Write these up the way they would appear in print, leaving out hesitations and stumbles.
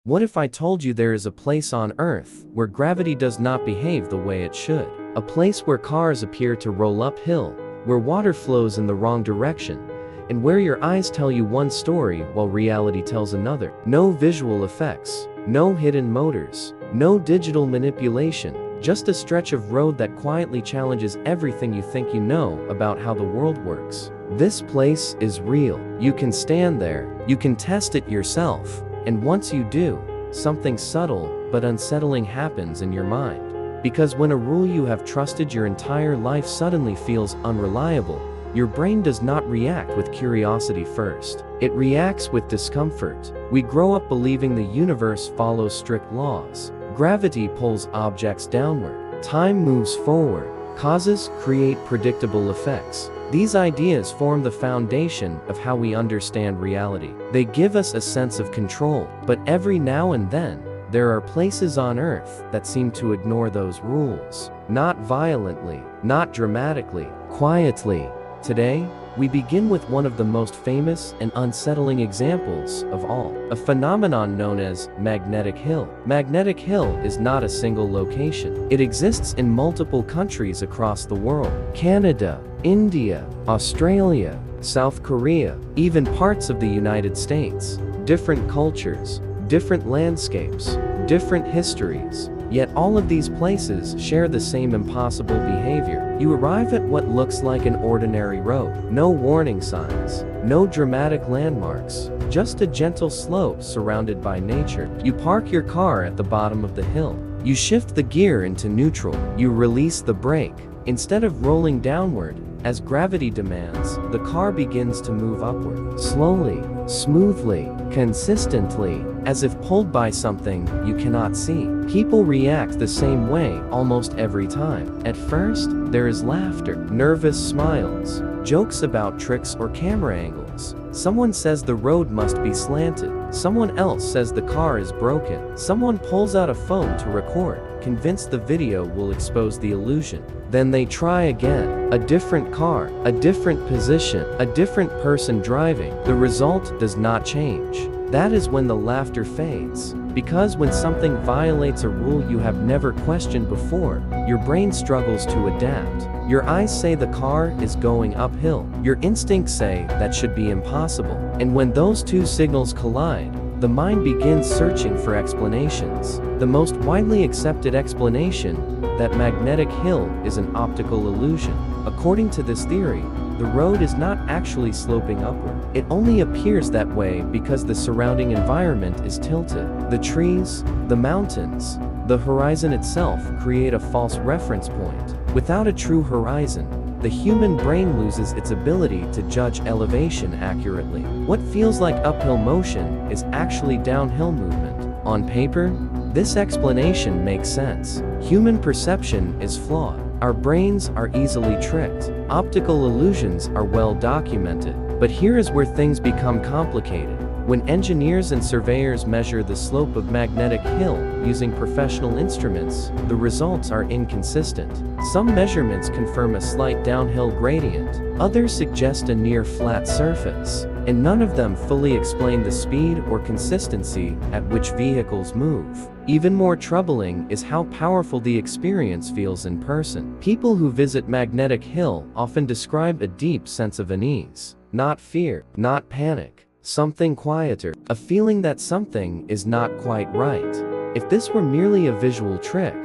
What if I told you there is a place on Earth where gravity does not behave the way it should? A place where cars appear to roll uphill, where water flows in the wrong direction, and where your eyes tell you one story while reality tells another. No visual effects, no hidden motors, no digital manipulation, just a stretch of road that quietly challenges everything you think you know about how the world works. This place is real. You can stand there, you can test it yourself, and once you do, something subtle but unsettling happens in your mind. Because when a rule you have trusted your entire life suddenly feels unreliable, your brain does not react with curiosity first. It reacts with discomfort. We grow up believing the universe follows strict laws. Gravity pulls objects downward. Time moves forward. Causes create predictable effects. These ideas form the foundation of how we understand reality. They give us a sense of control, but every now and then, there are places on Earth that seem to ignore those rules. Not violently, not dramatically, quietly. Today, we begin with one of the most famous and unsettling examples of all, a phenomenon known as magnetic hill. Magnetic hill is not a single location. It exists in multiple countries across the world. Canada, India, Australia, South Korea, even parts of the United States. Different cultures, different landscapes, different histories. Yet all of these places share the same impossible behavior. You arrive at what looks like an ordinary road. No warning signs, no dramatic landmarks, just a gentle slope surrounded by nature. You park your car at the bottom of the hill. You shift the gear into neutral. You release the brake. Instead of rolling downward, as gravity demands, the car begins to move upward. Slowly, smoothly, consistently, as if pulled by something you cannot see. People react the same way almost every time. At first, there is laughter, nervous smiles, jokes about tricks or camera angles. Someone says the road must be slanted. Someone else says the car is broken. Someone pulls out a phone to record, convinced the video will expose the illusion. Then they try again. A different car, a different position, a different person driving. The result does not change. That is when the laughter fades. Because when something violates a rule you have never questioned before, your brain struggles to adapt. Your eyes say the car is going uphill. Your instincts say that should be impossible. And when those two signals collide, the mind begins searching for explanations. The most widely accepted explanation, that magnetic hill is an optical illusion. According to this theory, the road is not actually sloping upward. It only appears that way because the surrounding environment is tilted. The trees, the mountains, the horizon itself create a false reference point. Without a true horizon, the human brain loses its ability to judge elevation accurately. What feels like uphill motion is actually downhill movement. On paper, this explanation makes sense. Human perception is flawed. Our brains are easily tricked. Optical illusions are well documented. But here is where things become complicated. When engineers and surveyors measure the slope of magnetic hill using professional instruments, the results are inconsistent. Some measurements confirm a slight downhill gradient, others suggest a near flat surface, and none of them fully explain the speed or consistency at which vehicles move. Even more troubling is how powerful the experience feels in person. People who visit Magnetic Hill often describe a deep sense of unease. Not fear, not panic, something quieter, a feeling that something is not quite right. If this were merely a visual trick,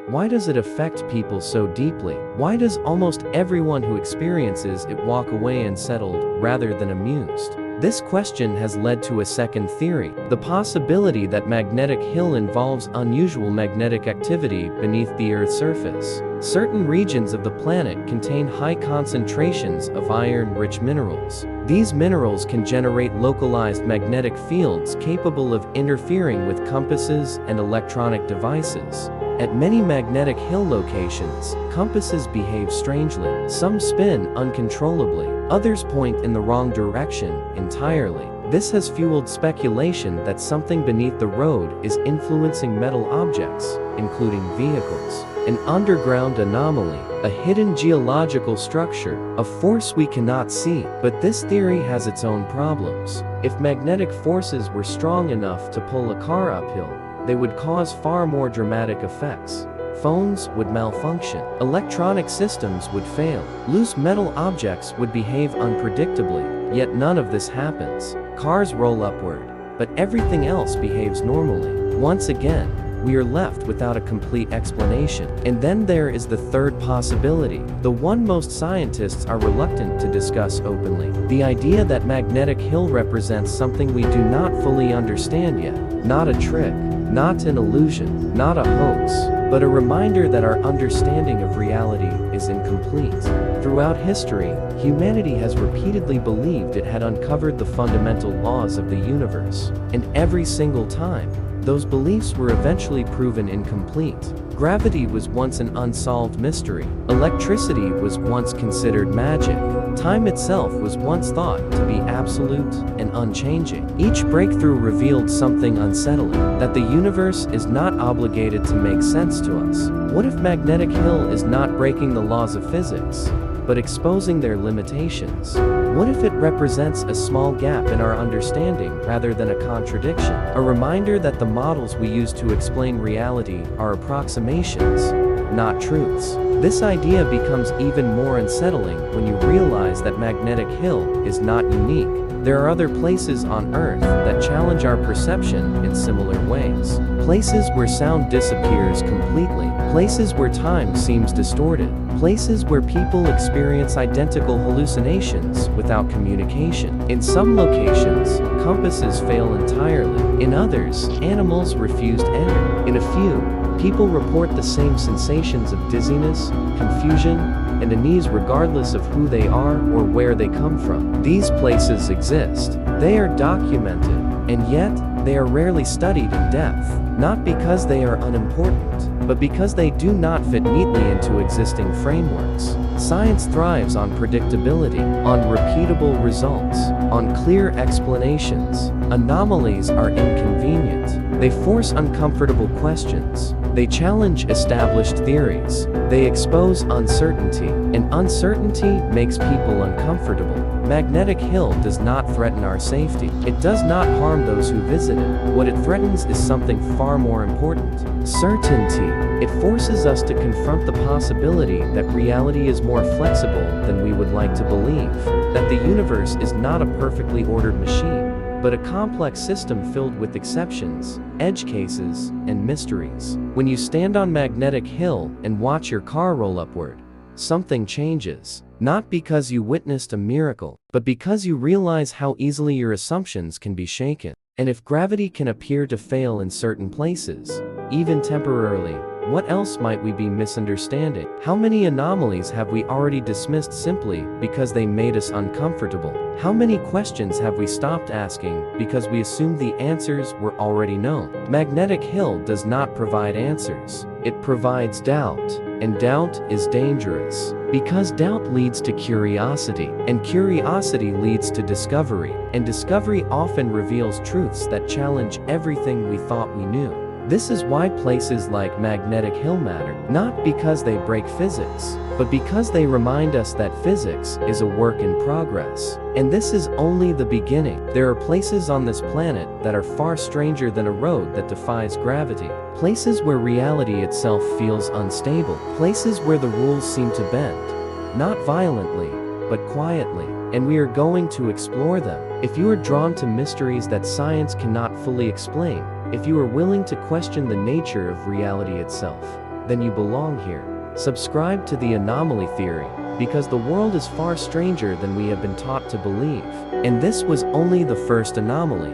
why does it affect people so deeply? Why does almost everyone who experiences it walk away unsettled rather than amused? This question has led to a second theory, the possibility that Magnetic Hill involves unusual magnetic activity beneath the Earth's surface. Certain regions of the planet contain high concentrations of iron-rich minerals. These minerals can generate localized magnetic fields capable of interfering with compasses and electronic devices. At many magnetic hill locations, compasses behave strangely. Some spin uncontrollably, others point in the wrong direction entirely. This has fueled speculation that something beneath the road is influencing metal objects, including vehicles. An underground anomaly, a hidden geological structure, a force we cannot see. But this theory has its own problems. If magnetic forces were strong enough to pull a car uphill, they would cause far more dramatic effects. Phones would malfunction, electronic systems would fail, loose metal objects would behave unpredictably, yet none of this happens. Cars roll upward, but everything else behaves normally. Once again, we are left without a complete explanation. And then there is the third possibility, the one most scientists are reluctant to discuss openly. The idea that magnetic hill represents something we do not fully understand yet. Not a trick, not an illusion, not a hoax, but a reminder that our understanding of reality is incomplete. Throughout history, humanity has repeatedly believed it had uncovered the fundamental laws of the universe. And every single time, those beliefs were eventually proven incomplete. Gravity was once an unsolved mystery. Electricity was once considered magic. Time itself was once thought to be absolute and unchanging. Each breakthrough revealed something unsettling, that the universe is not obligated to make sense to us. What if magnetic hill is not breaking the laws of physics, but exposing their limitations? What if it represents a small gap in our understanding rather than a contradiction? A reminder that the models we use to explain reality are approximations, not truths. This idea becomes even more unsettling when you realize that magnetic hill is not unique. There are other places on Earth that challenge our perception in similar ways. Places where sound disappears completely. Places where time seems distorted. Places where people experience identical hallucinations without communication. In some locations, compasses fail entirely. In others, animals refuse to enter. In a few, people report the same sensations of dizziness, confusion, and unease regardless of who they are or where they come from. These places exist. They are documented, and yet, they are rarely studied in depth. Not because they are unimportant, but because they do not fit neatly into existing frameworks. Science thrives on predictability, on repeatable results, on clear explanations. Anomalies are inconvenient. They force uncomfortable questions. They challenge established theories. They expose uncertainty, and uncertainty makes people uncomfortable. Magnetic hill does not threaten our safety. It does not harm those who visit it. What it threatens is something far more important: certainty. It forces us to confront the possibility that reality is more flexible than we would like to believe, that the universe is not a perfectly ordered machine, but a complex system filled with exceptions, edge cases, and mysteries. When you stand on magnetic hill and watch your car roll upward, something changes. Not because you witnessed a miracle, but because you realize how easily your assumptions can be shaken. And if gravity can appear to fail in certain places, even temporarily, what else might we be misunderstanding? How many anomalies have we already dismissed simply because they made us uncomfortable? How many questions have we stopped asking because we assumed the answers were already known? Magnetic hill does not provide answers. It provides doubt, and doubt is dangerous. Because doubt leads to curiosity, and curiosity leads to discovery, and discovery often reveals truths that challenge everything we thought we knew. This is why places like magnetic hill matter, not because they break physics, but because they remind us that physics is a work in progress. And this is only the beginning. There are places on this planet that are far stranger than a road that defies gravity. Places where reality itself feels unstable. Places where the rules seem to bend, not violently, but quietly. And we are going to explore them. If you are drawn to mysteries that science cannot fully explain, if you are willing to question the nature of reality itself, then you belong here. Subscribe to the anomaly theory, because the world is far stranger than we have been taught to believe. And this was only the first anomaly.